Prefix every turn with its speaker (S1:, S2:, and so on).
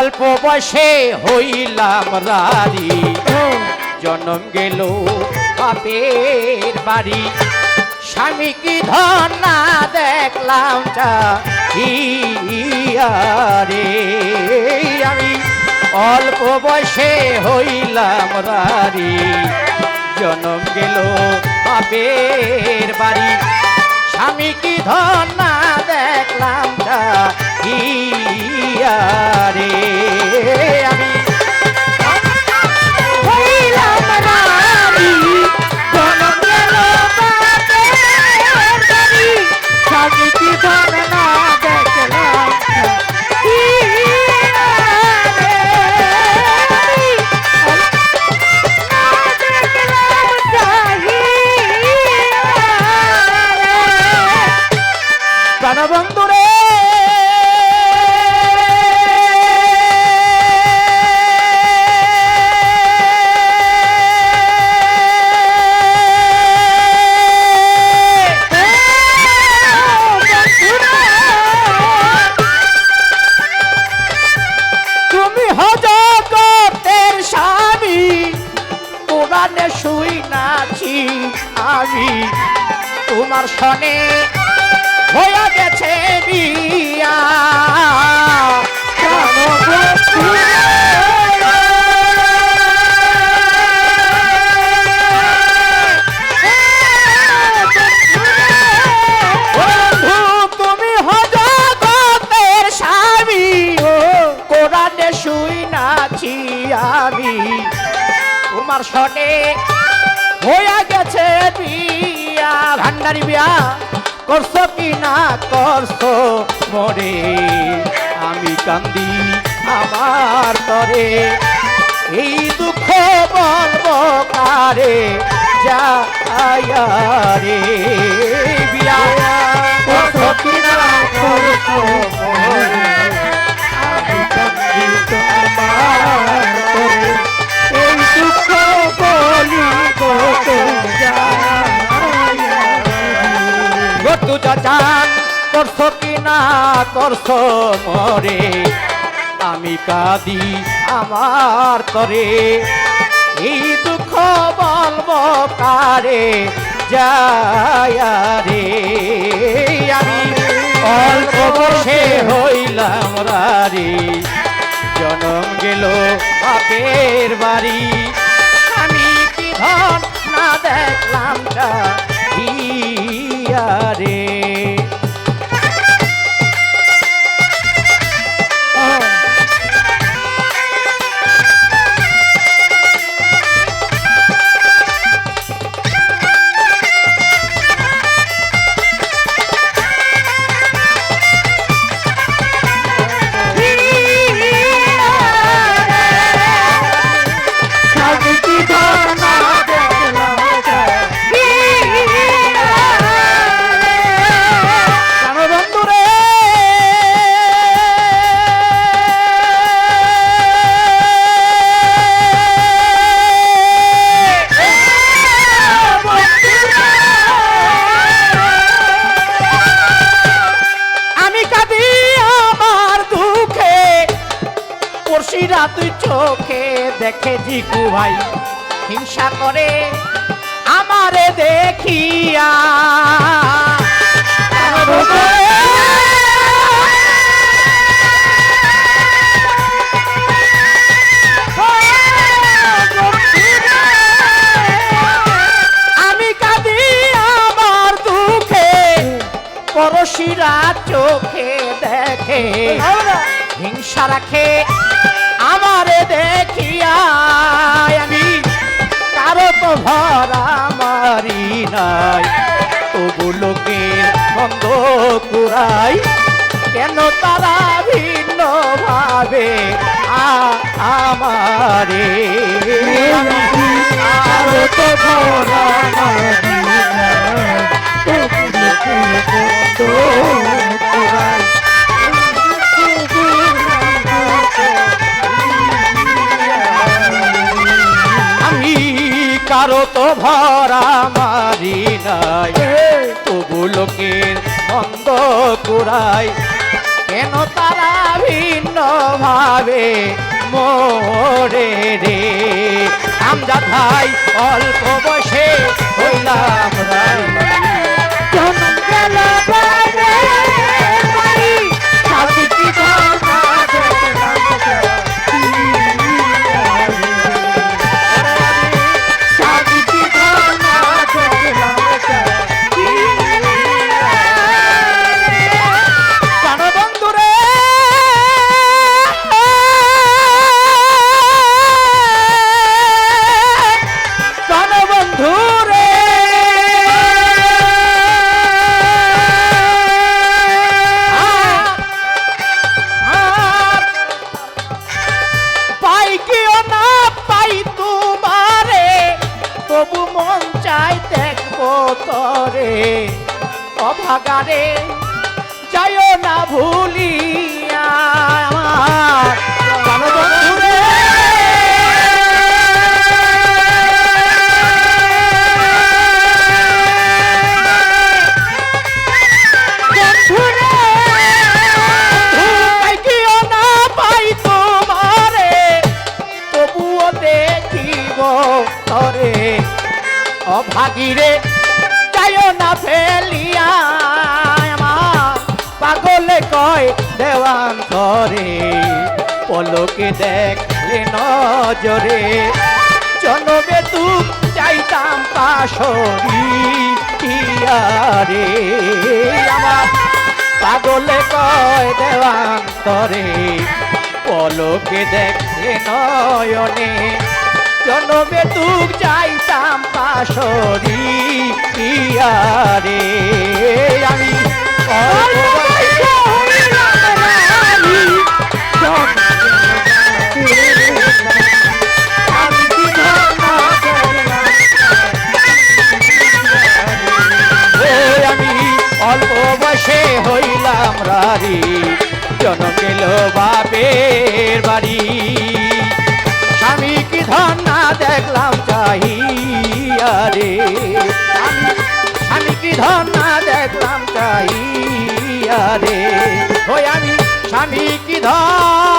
S1: অল্প বয়সে হইলাম রারি, জনম গেল বাপের বাড়ি। স্বামী কি ধন না দেখলাম চাহিয়ারে, আমি অল্প বয়সে হইলাম রারি, জনম গেল বাপের বাড়ি। স্বামী কি ধন না দেখলাম চাহিয়ারে, আমি হইলাম রারি, জনম গেল বাপের বাড়ি। স্বামী কি ধন না দেখলাম প্রাণবন্ধুরে। তুমি হজগতের স্বামী, কোরআনে শুই নাছি আমি, তোমার সনে হয়ে গেছে বিয়া। বন্ধু তুমি হজগতের স্বামী, কোরআনে শুই নাছি আমি, তোমার সনে হয়ে গেছে বিয়া। ভান্ডারি বিয়া করছো কি না করছো মরে, আমি কান্দি আমার তরে, এই দুঃখ বলবো কারে যায়ারে। বিয়া করছো কি না করছো মরে, আমি কান্দি আমার তরে, এই দুঃখ বলিব তু জান। করছো কি না করছো মরে, আমি কাঁদি আমার তরে, এই দুঃখ বলবো কারে যায়ারে। আমি অল্প বয়সে হইলাম রারি, জনম গেল বাপের বাড়ি। আমি কি ধন না দেখলাম রে। তুই চোখে দেখে জিকু ভাই হিংসা করে আমারে দেখিয়া। আমি কাঁদি আমার দুঃখে, পরশিরা চোখে দেখে হিংসা রাখে আমারে দেখিয়া। আমি কারো তো ভরা মারি নাই, তবু লোকের বন্ধ কুড়াই, কেন তারা ভিন্ন ভাবে আমারে। কারো তো ভরা মারি নাই, তবু লোকের বন্ধ কুড়াই, কারো তো ভরা মারি নাই, তবু লোকের মন্দ কুড়াই, কেন তারা ভিন্ন ভাবে মোরে রে আমজাদ ভাই অল্প বসে হইলাম রাই জনম গেল বাইরে বাড়ি সাথী কি ধর্মা দেখলাম সাথী কি ধর্মা দেখলাম প্রাণবন্ধুরে প্রাণবন্ধুরে পাই কিও না পাই তোমারে তবু মন চাই দেখবো তরে অভাগারে যাইও না ভুলিয়া আমার প্রাণবন্ধুরে পাইকিও না পাই তোমারে তবুও দেখিব তরে অভাগীরে যাইও না ফেলিয়া আমার পাগলে কয় দেওয়ান করে পলকে দেখলে নজরে জনমে তু চাইতাম পাশরি রে আমার পাগলে কয় দেওয়ান করে পলকে দেখলে নয়নে জনমে তু চাইতাম পাশরি রে আমি আমি অল্প বসে হইলাম রারি জন গেল বাপের বাড়ি স্বামী কি ধন না দেখলাম চাহিয়া রে স্বামী কি ধন না দেখলাম চাহিয়া রে ওই আমি স্বামী কি ধন